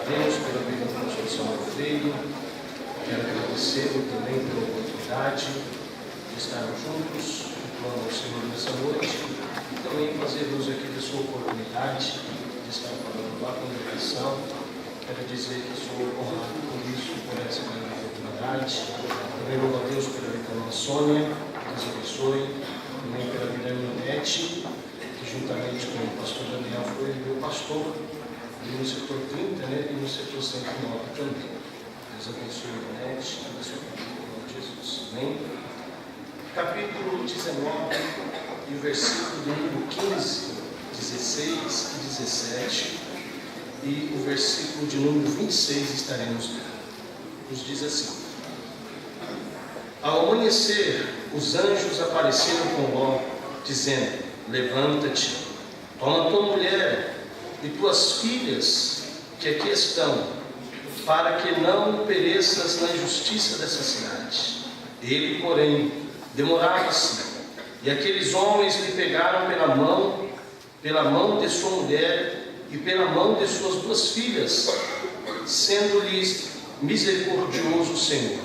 Deus pela vida do pastor Samuel Freire. Quero agradecê-lo também pela oportunidade de estarmos juntos, cultuando ao Senhor nessa noite, e também fazer uso aqui da sua oportunidade de estar falando da congregação. Quero dizer que sou honrado por isso, por essa grande oportunidade. Também louvo a Deus pela vida da irmã Sônia, Deus abençoe, também pela vida da irmã Nete, que juntamente com o pastor Daniel foi meu pastor, no setor 30, né, e no setor 109 também. Deus abençoe a Nete, abençoe a família, em nome de Jesus. Amém? Capítulo 19 e o versículo do número 15, 16 e 17, e o versículo de número 26 estaremos lendo. Nos diz assim: Ao amanhecer, os anjos apareceram com Ló, dizendo: Levanta-te, toma tua mulher e tuas filhas que aqui estão, para que não pereças na injustiça dessa cidade. Ele, porém, demorava-se, e aqueles homens lhe pegaram pela mão de sua mulher e pela mão de suas duas filhas, sendo-lhes misericordioso o Senhor.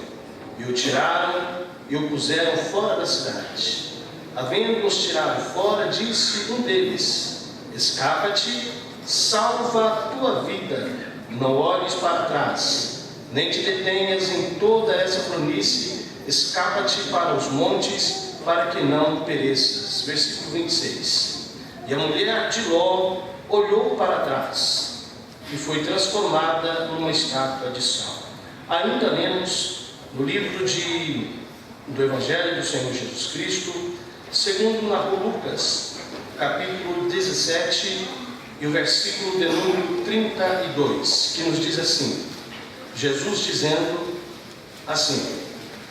E o tiraram e o puseram fora da cidade. Havendo-os tirado fora, disse um deles: Escapa-te, salva a tua vida, não olhes para trás, nem te detenhas em toda essa planície, escapa-te para os montes, para que não pereças. Versículo 26. E a mulher de Ló olhou para trás e foi transformada numa estátua de sal. Ainda lemos no livro do Evangelho do Senhor Jesus Cristo, segundo narrou Lucas, capítulo 17, e o versículo de número 32, que nos diz assim: Jesus dizendo assim: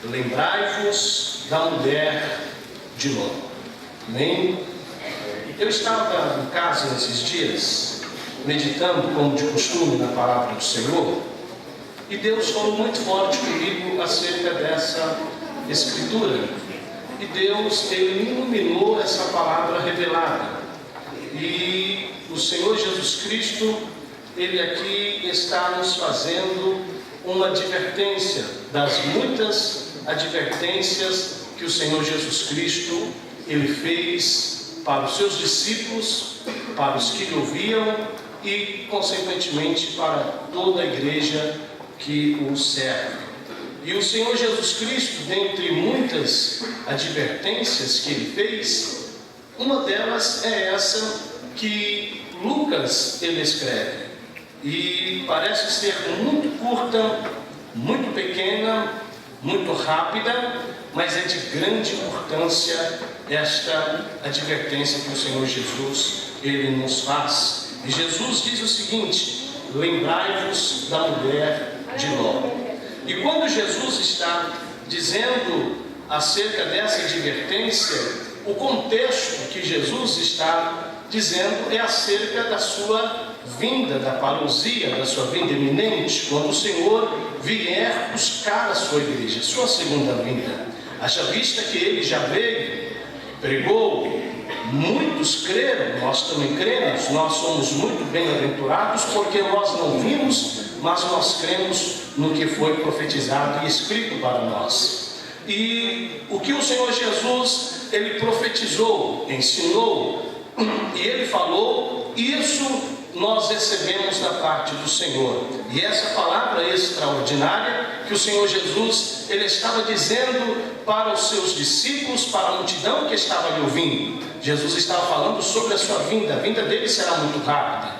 Lembrai-vos da mulher de Ló. Amém? Eu estava em casa nesses dias, meditando como de costume na palavra do Senhor, e Deus falou muito forte comigo acerca dessa escritura. E Deus, Ele iluminou essa palavra revelada. E o Senhor Jesus Cristo, Ele aqui está nos fazendo uma advertência das muitas advertências que o Senhor Jesus Cristo, Ele fez para os seus discípulos, para os que lhe ouviam e, consequentemente, para toda a igreja que o serve. E o Senhor Jesus Cristo, dentre muitas advertências que Ele fez, uma delas é essa que Lucas ele escreve. E parece ser muito curta, muito pequena, muito rápida, mas é de grande importância esta advertência que o Senhor Jesus ele nos faz. E Jesus diz o seguinte: lembrai-vos da mulher de Ló. E quando Jesus está dizendo acerca dessa advertência, o contexto que Jesus está dizendo é acerca da sua vinda, da parousia, da sua vinda iminente, quando o Senhor vier buscar a sua igreja, sua segunda vinda. Haja vista que Ele já veio, pregou, muitos creram, nós também cremos, nós somos muito bem-aventurados porque nós não vimos, mas nós cremos no que foi profetizado e escrito para nós. E o que o Senhor Jesus, Ele profetizou, ensinou, e Ele falou, isso nós recebemos da parte do Senhor. E essa palavra extraordinária que o Senhor Jesus, Ele estava dizendo para os seus discípulos, para a multidão que estava lhe ouvindo. Jesus estava falando sobre a sua vinda. A vinda dele será muito rápida,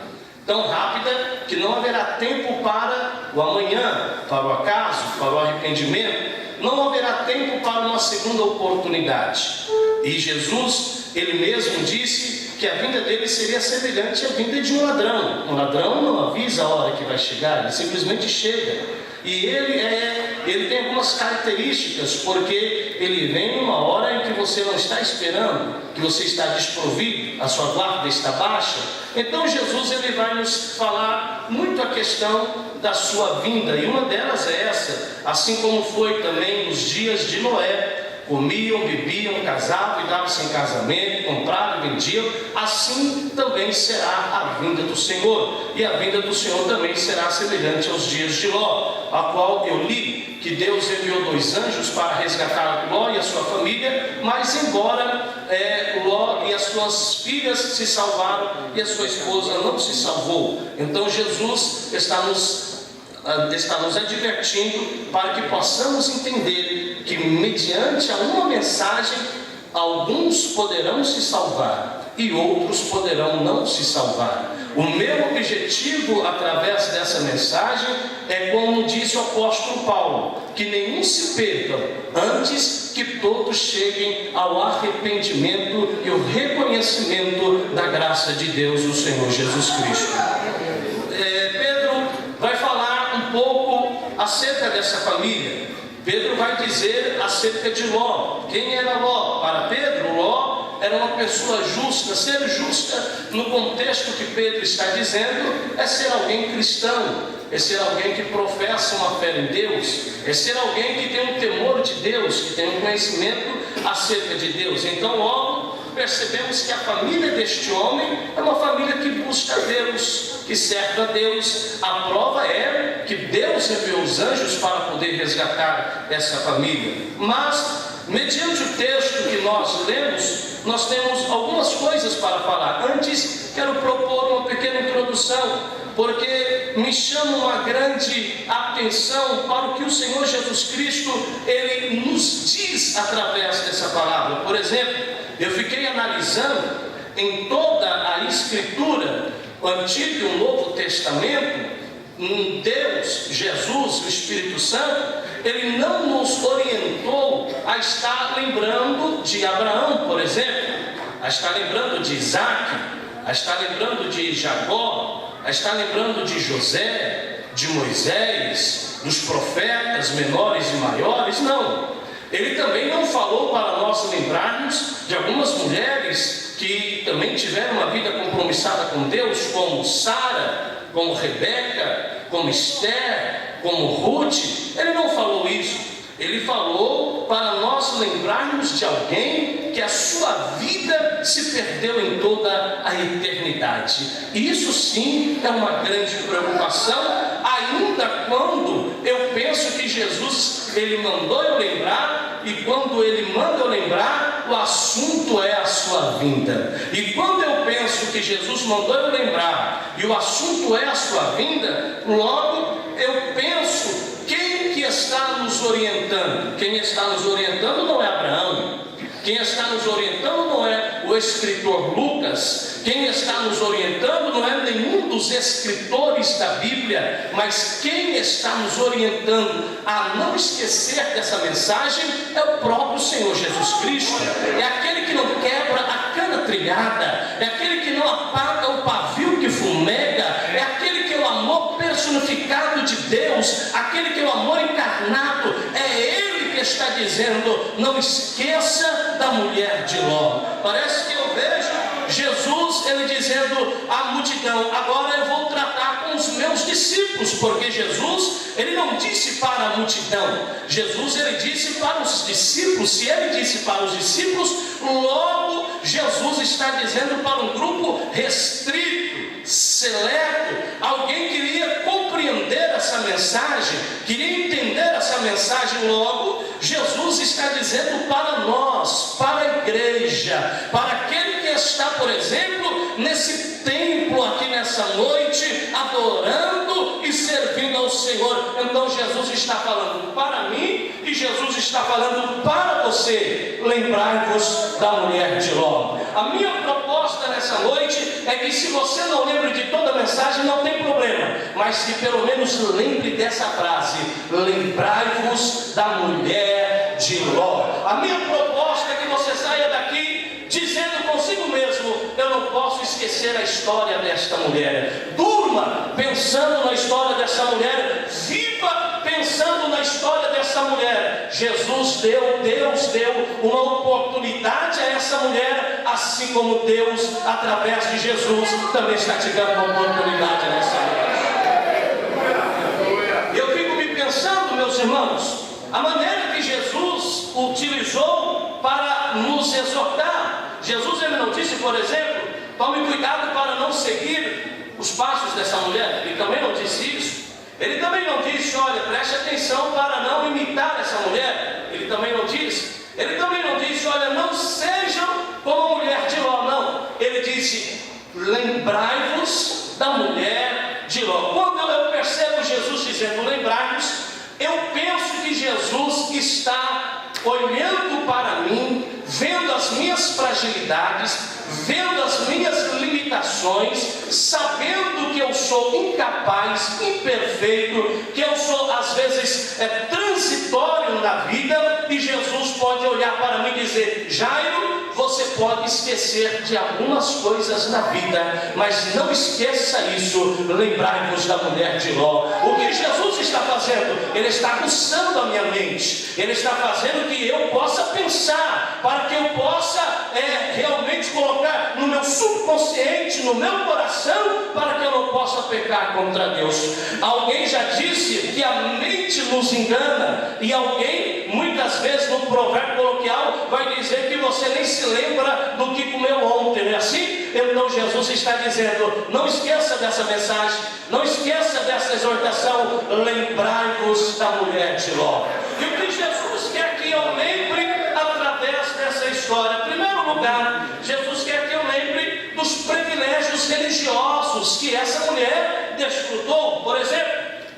tão rápida que não haverá tempo para o amanhã, para o acaso, para o arrependimento. Não haverá tempo para uma segunda oportunidade. E Jesus, Ele mesmo disse que a vinda dele seria semelhante à vinda de um ladrão. Um ladrão não avisa a hora que vai chegar, ele simplesmente chega. E ele tem algumas características, porque ele vem numa hora em que você não está esperando, que você está desprovido, a sua guarda está baixa. Então Jesus ele vai nos falar muito a questão da sua vinda, e uma delas é essa, assim como foi também nos dias de Noé, comiam, bebiam, casavam e davam-se em casamento, compravam e vendiam, assim também será a vinda do Senhor. E a vinda do Senhor também será semelhante aos dias de Ló, a qual eu li que Deus enviou 2 anjos para resgatar Ló e a sua família, mas embora Ló e as suas filhas se salvaram e a sua esposa não se salvou. Então Jesus está nos advertindo para que possamos entender que mediante a uma mensagem alguns poderão se salvar e outros poderão não se salvar. O meu objetivo através dessa mensagem é, como disse o apóstolo Paulo, que nenhum se perca, antes que todos cheguem ao arrependimento e o reconhecimento da graça de Deus, o Senhor Jesus Cristo. Pedro vai falar um pouco acerca dessa família. Pedro vai dizer acerca de Ló. Quem era Ló? Para Pedro, Ló era uma pessoa justa. Ser justa, no contexto que Pedro está dizendo, é ser alguém cristão, é ser alguém que professa uma fé em Deus, é ser alguém que tem um temor de Deus, que tem um conhecimento acerca de Deus. Então logo percebemos que a família deste homem é uma família que busca Deus, que serve a Deus. A prova é que Deus enviou os anjos para poder resgatar essa família. Mas, mediante o texto que nós lemos, nós temos algumas coisas para falar. Antes, quero propor uma pequena introdução, porque me chama uma grande atenção para o que o Senhor Jesus Cristo, Ele nos diz através dessa palavra. Por exemplo, eu fiquei analisando em toda a Escritura, o Antigo e o Novo Testamento, Deus, Jesus, o Espírito Santo, Ele não nos orientou a estar lembrando de Abraão, por exemplo, a estar lembrando de Isaac, a estar lembrando de Jacó, a estar lembrando de José, de Moisés, dos profetas menores e maiores. Não. Ele também não falou para nós lembrarmos de algumas mulheres que também tiveram uma vida compromissada com Deus, como Sara, como Rebeca, como Esther, como Ruth. Ele não falou isso. Ele falou para nós lembrarmos de alguém que a sua vida se perdeu em toda a eternidade. E isso sim é uma grande preocupação, ainda quando eu penso que Jesus, Ele mandou eu lembrar, e quando Ele manda eu lembrar, o assunto é a sua vinda. E quando eu penso que Jesus mandou eu lembrar, e o assunto é a sua vinda, logo eu penso, quem que está nos orientando? Quem está nos orientando não é Abraão. Quem está nos orientando não é o escritor Lucas. Quem está nos orientando não é nenhum dos escritores da Bíblia. Mas quem está nos orientando a não esquecer dessa mensagem é o próprio Senhor Jesus Cristo. É aquele que não quebra a cana trilhada, é aquele que não apaga o pavio que fumega, é aquele que é o amor personificado de Deus, aquele que é o amor encarnado. É Ele que está dizendo: não esqueça da mulher de Ló. Parece que eu vejo Jesus, Ele dizendo à multidão: agora eu vou tratar com os meus discípulos, porque Jesus, Ele não disse para a multidão, Jesus, Ele disse para os discípulos. Se Ele disse para os discípulos, logo Jesus está dizendo para um grupo restrito, seleto. Alguém queria compreender essa mensagem, queria entender essa mensagem. Logo Jesus está dizendo para nós, para a igreja, para aquele que está, por exemplo, nesse templo aqui nessa noite, adorando e servindo ao Senhor. Então Jesus está falando para mim e Jesus está falando para você: lembrai-vos da mulher de Ló. A minha proposta nessa noite é que, se você não lembra de toda a mensagem, não tem problema, mas que pelo menos lembre dessa frase: lembrai-vos da mulher de Ló. A minha proposta é que você saia daqui dizendo consigo mesmo: eu não posso esquecer a história desta mulher. Durma pensando na história dessa mulher, viva pensando na história dessa mulher. Deus deu uma oportunidade a essa mulher, assim como Deus, através de Jesus, também está te dando uma oportunidade nessa noite. Eu fico me pensando, meus irmãos, a maneira que Jesus utilizou por exemplo, tome cuidado para não seguir os passos dessa mulher. Ele também não disse isso. Ele também não disse, olha, preste atenção para não imitar essa mulher. Ele também não disse. Ele também não disse, olha, não sejam como a mulher de Ló. Não. Ele disse, lembrai-vos da mulher de Ló. Quando eu percebo Jesus dizendo lembrai-vos, eu penso que Jesus está olhando para mim, vendo as minhas fragilidades, vendo as minhas limitações, sabendo que eu sou incapaz, imperfeito, que eu sou às vezes transitório na vida, e Jesus pode olhar para mim e dizer, Jairo, você pode esquecer de algumas coisas na vida, mas não esqueça isso, lembrai-vos da mulher de Ló. O que Jesus está fazendo? Ele está aguçando a minha mente, Ele está fazendo que eu possa pensar, para que eu possa realmente colocar no meu subconsciente, no meu coração, para que eu não possa pecar contra Deus. Alguém já disse que a mente nos engana, e alguém, muitas vezes no provérbio coloquial, vai dizer que você nem se lembra do que comeu ontem, não é assim? Então Jesus está dizendo, não esqueça dessa mensagem, não esqueça dessa exortação, lembrai-vos da mulher de Ló. E o que Jesus quer que eu lembre através dessa história? Em primeiro lugar, Jesus quer que eu lembre dos privilégios religiosos que essa mulher desfrutou. Por exemplo,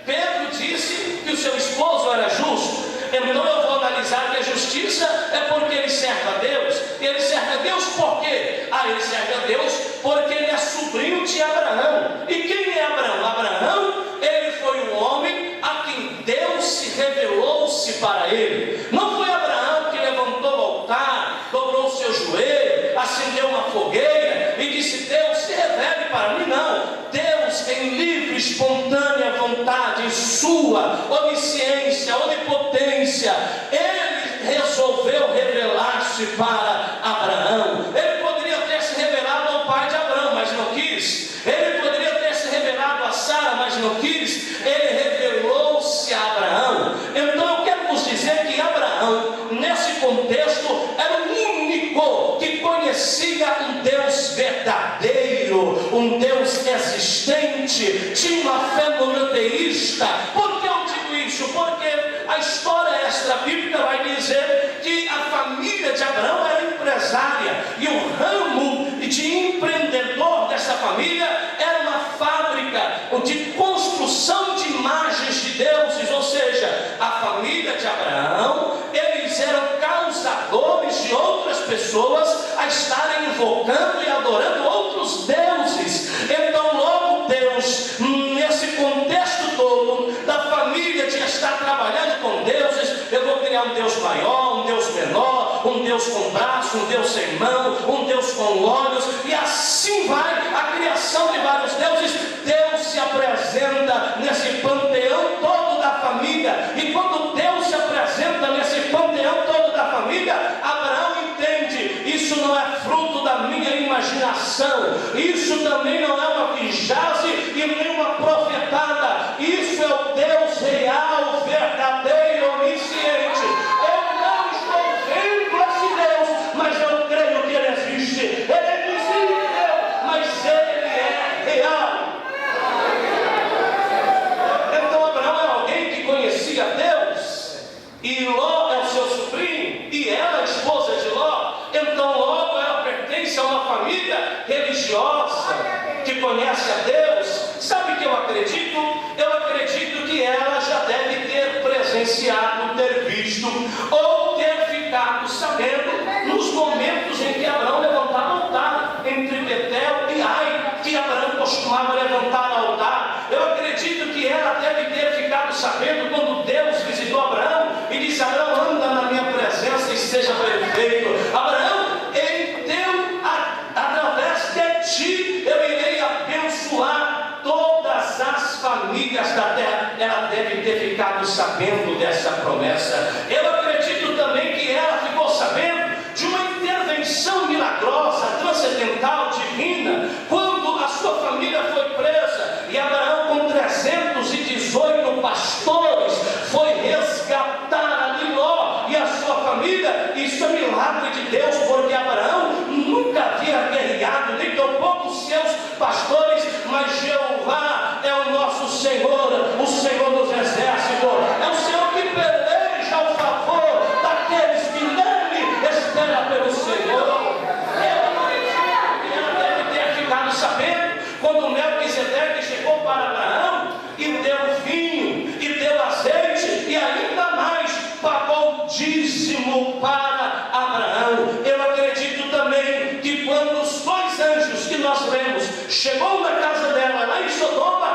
Pedro disse que o seu esposo era justo. Então eu vou analisar que a justiça é porque ele serve a Deus. E ele serve a Deus por quê? Ele serve a Deus porque ele é sobrinho de Abraão. E quem é Abraão? Abraão, ele foi um homem a quem Deus se revelou-se para ele. Não foi Abraão que levantou o altar, dobrou o seu joelho, acendeu uma fogueira e disse, Deus, se revele para mim. Não. Deus, em livre, espontânea vontade, em sua onisciência, onipotência, Ele resolveu revelar-se para Abraão. Ele poderia ter se revelado ao pai de Abraão, mas não quis. Ele poderia ter se revelado a Sara, mas não quis. Ele revelou-se a Abraão. Então eu quero vos dizer que Abraão, nesse contexto, era o único que conhecia um Deus verdadeiro, um Deus existente, tinha uma fé monoteísta. Por que eu digo isso? Porque a história extra-bíblica vai dizer que a família de Abraão era empresária, e o ramo de empreendedor dessa família era uma fábrica de construção de imagens de deuses. Ou seja, a família de Abraão, eles eram causadores de outras pessoas a estarem invocando e adorando outros deuses. Então logo Deus, nesse contexto todo da família de estar trabalhando com deuses, eu vou criar um Deus maior, um Deus menor, um Deus com braço, um Deus sem mão, um Deus com olhos, e assim vai a criação de vários deuses. Deus se apresenta nesse panteão todo da família, e quando Deus se apresenta nesse panteão todo da família, Abraão entende, isso não é fruto da minha imaginação, isso também não é uma vijaze e nem uma profetada, isso é o Deus real, verdadeiro, onisciente. Eu não estou vendo esse Deus, mas eu creio que Ele existe. Ele é invisível, mas Ele é real. Então Abraão era alguém que conhecia Deus, e Ló é o seu sobrinho, e ela é a esposa de Ló. Então logo ela pertence a uma família religiosa que conhece a Deus. Sabe o que eu acredito? Eu acredito que ela já deve ter presenciado, ter visto ou ter ficado sabendo nos momentos em que Abraão levantava o altar entre Betel e Ai, que Abraão costumava levantar o altar. Eu acredito que ela deve ter ficado sabendo quando Deus visitou Abraão e disse, Abraão, anda na minha presença e seja perfeito. Abraão, através de ti eu irei abençoar todas as famílias da terra. Ela deve ter ficado sabendo dessa promessa. Eu acredito também que ela ficou sabendo de uma intervenção milagrosa, transcendental, divina, quando a sua família foi presa e Abraão, com 318 pastores, foi resgatar ali Ló e a sua família. Isso é milagre de Deus, porque Abraão nunca havia guerreado Senhor, o Senhor dos exércitos, é o Senhor que peleja ao favor daqueles que nele esperam pelo Senhor. Ela deve ter ficado sabendo quando Melquisedeque chegou para Abraão e deu vinho, e deu azeite, e ainda mais pagou dízimo para Abraão. Eu acredito também que quando os dois anjos que nós vemos chegou na casa dela, lá em Sodoma,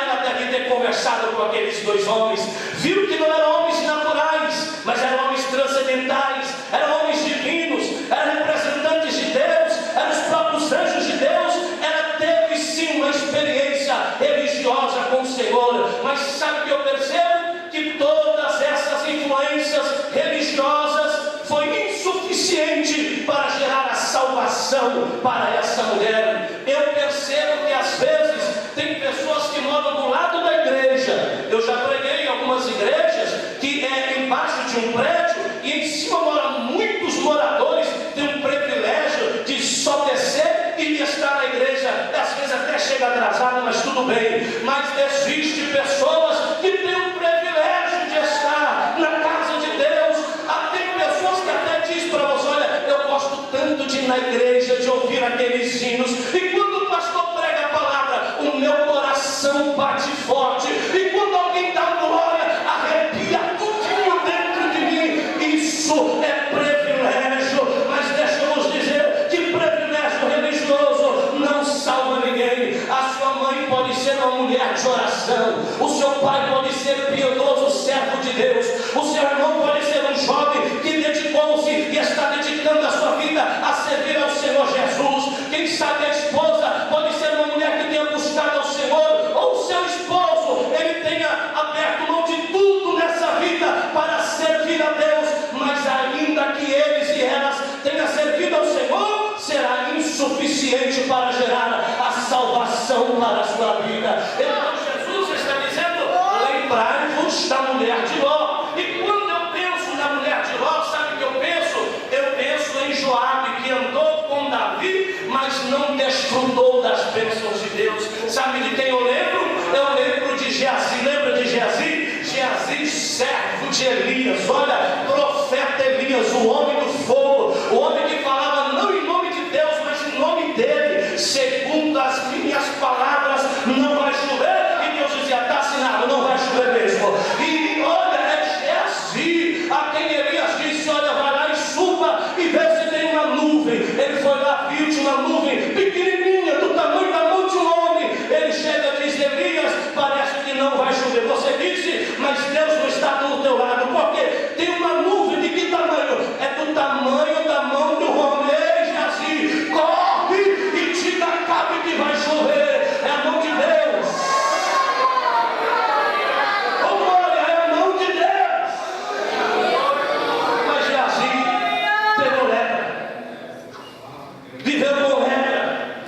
ela deve ter conversado com aqueles dois homens, viu que não eram homens naturais, mas eram homens transcendentais, eram homens divinos, eram representantes de Deus, eram os próprios anjos de Deus. Ela teve sim uma experiência religiosa com o Senhor, mas sabe o que eu percebo? Que todas essas influências religiosas foi insuficiente para gerar a salvação para essa mulher. Eu percebo que às vezes tem pessoas que moram do lado da igreja. Eu já preguei em algumas igrejas que é embaixo de um prédio e em cima moram muitos moradores, tem um privilégio de só descer e estar na igreja, às vezes até chega atrasado, mas tudo bem. Mas existe pessoas que têm o privilégio de estar na casa de Deus. Tem pessoas que até dizem para você: olha, eu gosto tanto de ir na igreja, de ouvir aqueles hinos, e quando o pastor prega a palavra, o meu coração bate forte, e quando alguém dá glória, arrepia tudinho dentro de mim. Isso é privilégio, mas deixa eu vos dizer que privilégio religioso não salva ninguém. A sua mãe pode ser uma mulher de oração, o seu pai pode ser piedoso servo de Deus, o seu irmão pode ser um jovem que dedicou-se e está dedicando a sua vida a servir ao Senhor Jesus. Quem sabe a esposa pode ser uma mulher que tenha buscado ao Senhor, ou o seu esposo, ele tenha aberto mão de tudo nessa vida para servir a Deus, mas ainda que eles e elas tenham servido ao Senhor, será insuficiente para gerar a salvação para a sua vida. Então Jesus está dizendo: lembrai-vos da mulher de Ló. E quando eu penso na mulher de Ló, sabe o que eu penso? Eu penso em Joabe, que andou com Davi, mas não desfrutou das bênçãos de Deus. Sabe de quem eu lembro? Eu lembro de Geazi. Lembra de Geazi? Geazi, servo de Elias. Olha, profeta Elias, o homem do fogo, o homem que falava não em nome de Deus, mas em nome dele. Segundo as minhas palavras, não vai chover. E Deus dizia: está assinado, não vai chover mesmo. E olha, é Geazi a quem Elias disse: olha, vai lá e suba e vê se tem uma nuvem. Ele foi lá, viu de uma nuvem pequenininha, do tamanho da mão de um homem. Ele chega e diz: Elias, parece que não vai chover. Você disse, mas Deus não está do teu lado, porque tem uma nuvem de que tamanho? É do tamanho da mão do homem. Ei, Geazi, corre e diga a Acabe que vai chover. É a mão de Deus. Oh, glória, é a mão de Deus. Mas Geazi pegou lepra, viveu com lepra,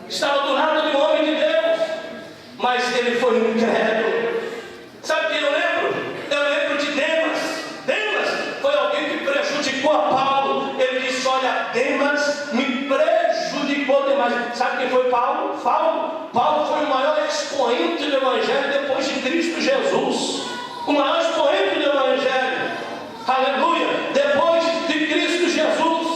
estava do lado de um homem de Deus, mas ele foi incrédulo. Sabe quem eu lembro? Eu lembro de Demas. Demas foi alguém que prejudicou a Paulo. Ele disse: olha, Demas me prejudicou demais. Sabe quem foi Paulo? Paulo foi o maior expoente do Evangelho depois de Cristo Jesus. O maior expoente do Evangelho. Aleluia! Depois de Cristo Jesus.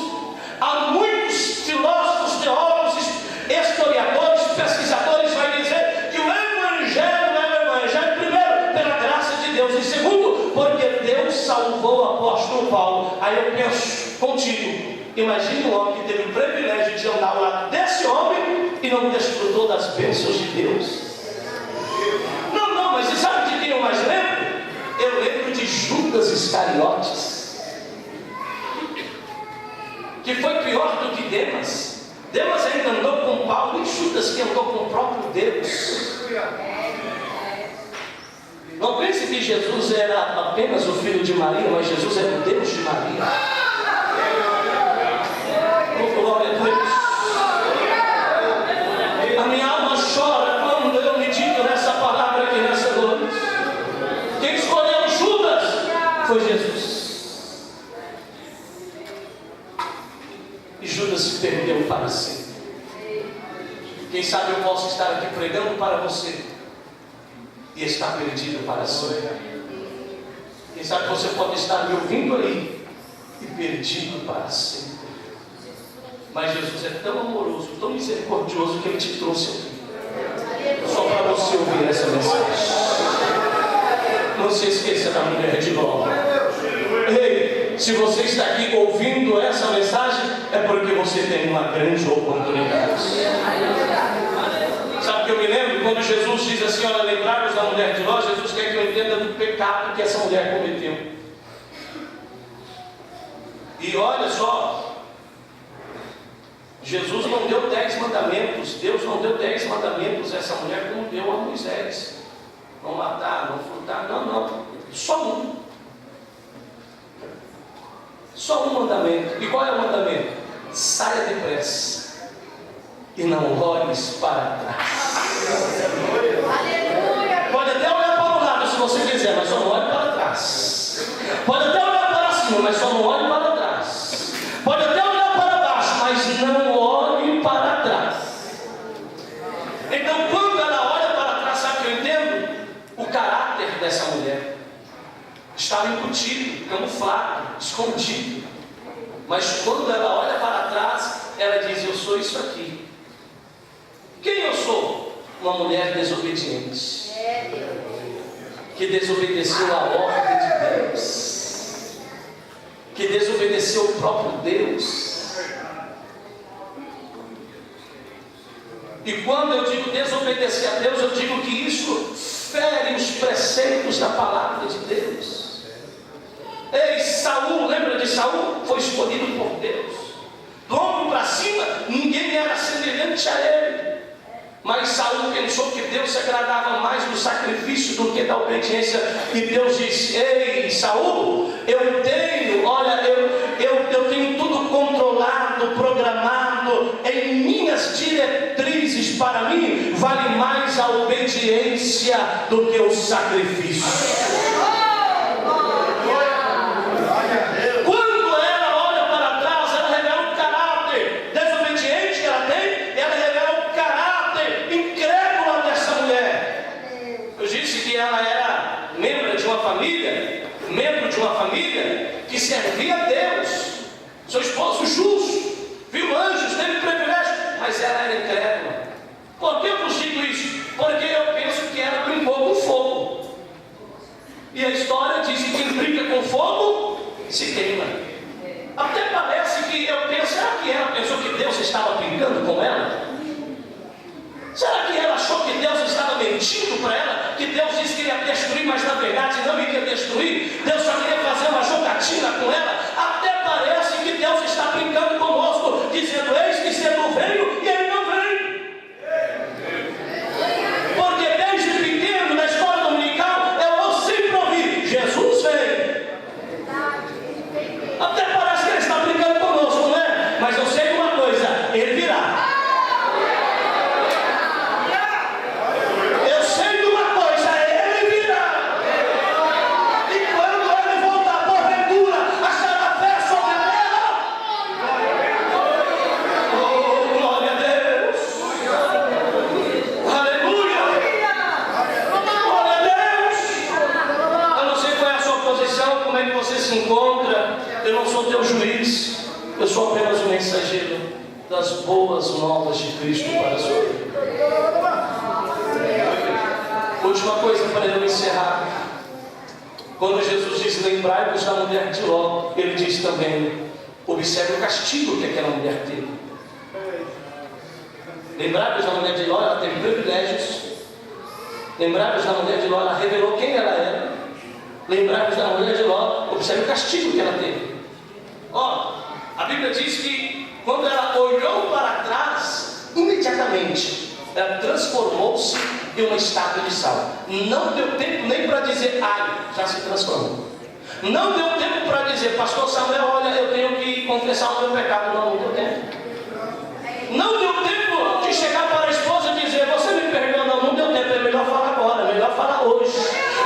Há muitos filósofos, teólogos, historiadores, pesquisadores vai dizer que o Evangelho é o Evangelho, primeiro, pela graça de Deus, e segundo, porque Deus salvou o apóstolo Paulo. Aí eu penso contigo: imagine um homem que teve o privilégio de andar ao lado desse homem e não desfrutou das bênçãos de Deus. Não, mas você sabe de quem eu mais lembro? Eu lembro de Judas Iscariotes, que foi pior do que Demas. Demas ainda andou com Paulo, e Judas que andou com o próprio Deus. Não pense que Jesus era apenas o filho de Maria, mas Jesus era o Deus de Maria. Oh, glória a Deus. A minha alma chora quando eu medito nessa palavra aqui nessa noite. Quem escolheu Judas foi Jesus. E Judas se perdeu para sempre. Quem sabe eu posso estar aqui pregando para você e está perdido para sempre. Quem sabe você pode estar me ouvindo aí e perdido para sempre. Mas Jesus é tão amoroso, tão misericordioso, que Ele te trouxe aqui só para você ouvir essa mensagem. Não se esqueça da mulher de Ló. Ei, se você está aqui ouvindo essa mensagem, é porque você tem uma grande oportunidade. Sabe o que eu me lembro? Quando Jesus diz assim, olha, lembrai-vos da mulher de Ló, Jesus quer que eu entenda do pecado que essa mulher cometeu. E olha só, Jesus não deu 10 mandamentos, Deus não deu 10 mandamentos a essa mulher como deu a Moisés. Não matar, não furtar, não. Só um. Só um mandamento. E qual é o mandamento? Saia depressa e não olhes para trás. Aleluia. Pode até olhar para o lado se você quiser, mas só não olhe para trás. Pode até olhar para cima, mas só não olhe para trás. Pode até olhar para baixo, mas não olhe para trás. Então, quando ela olha para trás, sabe o que eu entendo? O caráter dessa mulher estava incutido, camuflado, escondido. Mas quando ela olha para trás, ela diz: eu sou isso aqui. Quem eu sou? Uma mulher desobediente, que desobedeceu a ordem de Deus, que desobedeceu o próprio Deus. E quando eu digo desobedecer a Deus, eu digo que isso fere os preceitos da palavra de Deus. Ei, Saul, lembra de Saul? Foi escolhido por Deus. Do ombro para cima, ninguém era semelhante a ele. Mas Saul pensou que Deus se agradava mais do sacrifício do que da obediência. E Deus disse: ei, Saul, eu tenho tudo controlado, programado em minhas diretrizes. Para mim vale mais a obediência do que o sacrifício. Que servia a Deus, seu esposo justo, viu anjos, teve privilégio, mas ela era incrédula. Por que eu vos digo isso? Porque eu penso que ela brincou com fogo. E a história diz que quem brinca com fogo se queima. Até parece que eu penso, será que ela pensou que Deus estava brincando com ela? Será que ela achou que Deus estava mentindo para ela? Que Deus disse que ia destruir, mas na verdade não iria destruir? Deus só queria fazer uma jogatina com ela? Até parece que Deus está brincando conosco, dizendo: eis que cedo veio e ele não veio. Porque desde pequeno, na escola dominical, eu sempre ouvi: Jesus veio. Até parece que ele está brincando conosco, não é? Mas eu sei de uma coisa: ele virá. Eu não sou teu juiz, eu sou apenas um mensageiro das boas novas de Cristo para a sua vida. Última coisa para eu encerrar. Quando Jesus diz: lembrai-vos da mulher de Ló, ele diz também: observe o castigo que aquela mulher teve. Lembrai-vos da mulher de Ló, ela teve privilégios. Lembrai-vos da mulher de Ló, ela revelou quem ela era. Lembrai-vos da mulher de Ló, observe o castigo que ela teve. A Bíblia diz que quando ela olhou para trás, imediatamente ela transformou-se em uma estátua de sal. Não deu tempo nem para dizer: ai, já se transformou. Não deu tempo para dizer: pastor Samuel, olha, eu tenho que confessar o meu pecado. Não deu tempo. Não deu tempo de chegar para a esposa e dizer: você me perdoa. Não deu tempo. É melhor falar agora, é melhor falar hoje.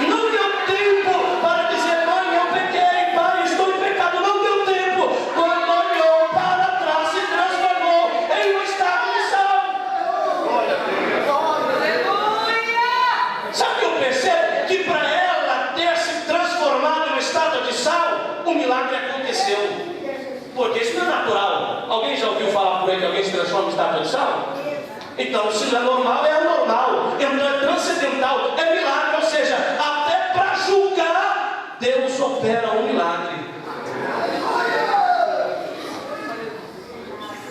Não deu tempo para dizer: mãe, eu pequei, pai, estou em pecado. Não deu tempo. Quando olhou para trás, se transformou em uma estátua de sal. Sabe o que eu percebe que para ela ter se transformado no estado de sal, o milagre aconteceu. Porque isso não é natural. Alguém já ouviu falar por aí que alguém se transforma no estado de sal? Então, se não é normal, é anormal. Então é transcendental, é milagre. Ou seja, até para julgar, Deus opera um milagre.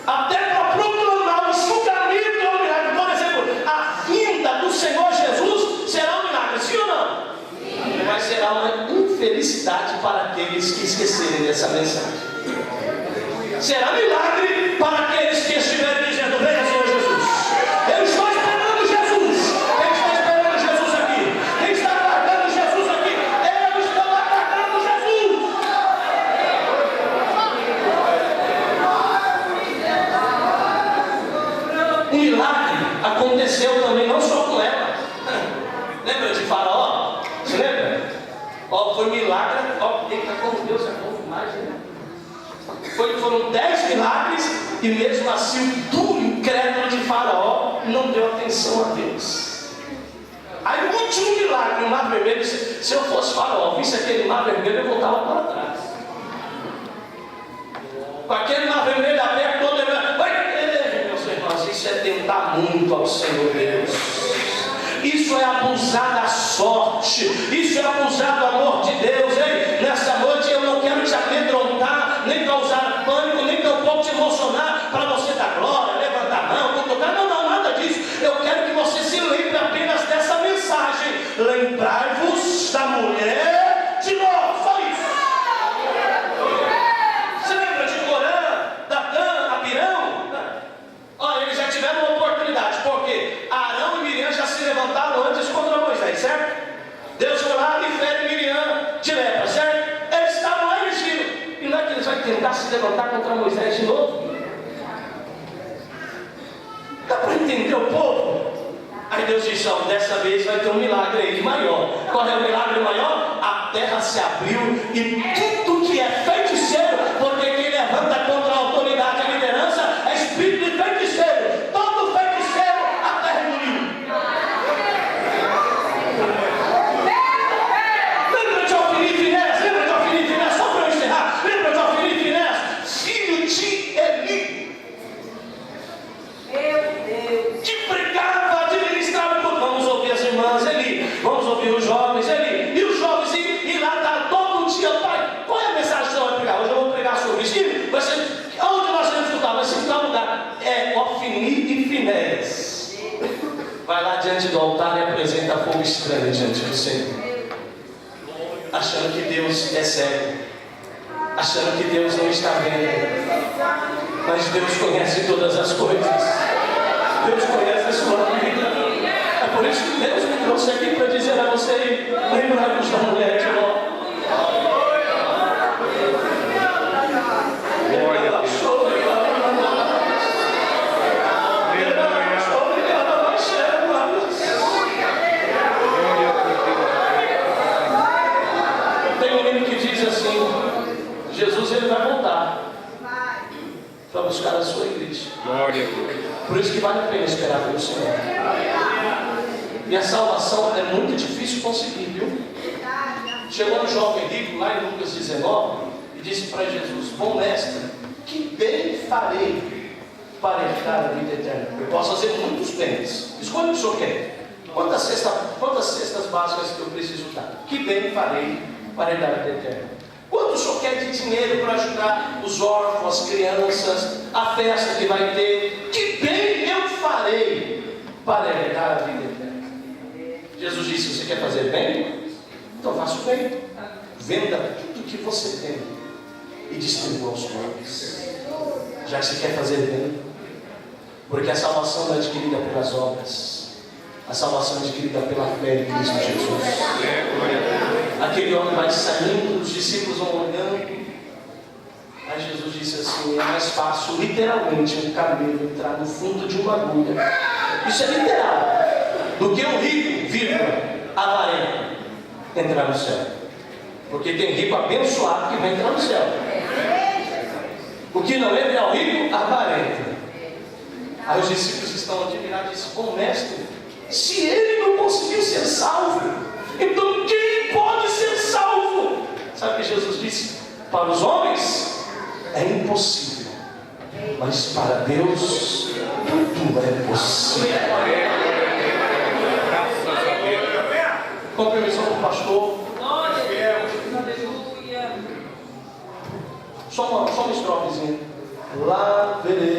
Até para proclamar o julgamento é um milagre. Por exemplo, a vinda do Senhor Jesus será um milagre, sim ou não? Sim. Mas será uma infelicidade para aqueles que esquecerem dessa mensagem. Será milagre para aqueles que estiverem dizendo: venha, Senhor Jesus. Eu estou esperando Jesus. Quem está esperando Jesus aqui? Quem está aguardando Jesus aqui? Eu estou aguardando Jesus. O milagre aconteceu também, não só com ela. Lembra de Faraó? Você lembra? Foi milagre. Eita, como Deus é bom demais, né? Foram 10 milagres e mesmo assim o duro incrédulo de Faraó não deu atenção a Deus. Aí o último milagre, o mar vermelho, se eu fosse Faraó, visse aquele mar vermelho, eu voltava para trás. Com aquele mar vermelho aberto, todo meus irmãos, isso é tentar muito ao Senhor Deus. Isso é abusar da sorte. Isso é abusar do amor de Deus. Ei, nessa noite eu não quero te amedrontar, nem causar pânico, nem tampouco te emocionar para você dar glória, levantar a mão, cutucar. Não, nada disso. Eu quero que você se lembre apenas dessa mensagem. Lembrai-vos da mulher de Ló. Só isso. Você lembra de Corã, Datã, Abirão? Olha, eles já tiveram uma oportunidade. Por quê? Arão e Miriam já se levantaram antes contra Moisés, certo? Deus foi lá e fere Miriam de lepra, certo? Eles estavam lá e eles viram. E não é que eles vão tentar se levantar contra Moisés de novo? Dá para entender o povo? Aí Deus disse: dessa vez vai ter um milagre aí maior. Qual é o milagre maior? A terra se abriu e tudo que é feiticeiro, porque quem levanta contra a autoridade, a liderança, é espírito de feiticeiro. Todo feiticeiro, a terra engoliu. Lembra de Ofni e Finés? Lembra de Ofni e Finés? Só para eu encerrar. Lembra de Ofni e Finés? Filho de Eli. Meu Deus. Que pregava, administrava tudo. Vamos ouvir as irmãs Eli. Vamos ouvir os jovens Eli. E os jovens e lá está todo dia. Pai, qual é a mensagem que você vai pregar? Hoje eu vou pregar sobre isso. Vai ser, onde nós vamos escutar? Vai ser em tal lugar. É Ofni e Finés. Vai lá diante do altar e apresenta fogo estranho diante do Senhor. Achando que Deus é cego. Achando que Deus não está vendo. Mas Deus conhece todas as coisas. Deus conhece a sua vida. É por isso que Deus me trouxe aqui para dizer a você: lembrai-vos da mulher de Ló. Tem um livro que diz assim: Jesus ele vai voltar para buscar a sua igreja. Glória a Deus. Por isso que vale a pena esperar pelo Senhor. E a salvação é muito difícil conseguir, viu? Chegou um jovem rico lá em Lucas 19 e disse para Jesus: bom mestre, que bem farei para herdar a vida eterna? Eu posso fazer muitos bens. Escolha o que o senhor quer. Quantas cestas básicas que eu preciso dar? Que bem farei para herdar a vida eterna? Quanto o senhor quer de dinheiro para ajudar os órfãos, as crianças, a festa que vai ter? Que bem eu farei para herdar a vida eterna? Jesus disse: você quer fazer bem? Então faça o bem. Venda tudo que você tem e distribua aos pobres. Já que você quer fazer bem. Porque a salvação não é adquirida pelas obras. A salvação é adquirida pela fé em Cristo Jesus. Aquele homem vai saindo, os discípulos vão olhando. Aí Jesus disse assim: é mais fácil, literalmente, um camelo entrar no fundo de uma agulha. Isso é literal. Do que um rico, vírgula, avarento, entrar no céu. Porque tem rico abençoado que vai entrar no céu. O que não entra é o rico avarento. Aí os discípulos que estão admirados dizem: bom mestre, Se ele não conseguiu ser salvo, então quem pode ser salvo? Sabe o que Jesus disse? Para os homens é impossível, mas para Deus tudo é possível. Com a permissão do pastor, só uma estrofezinha. Lá verei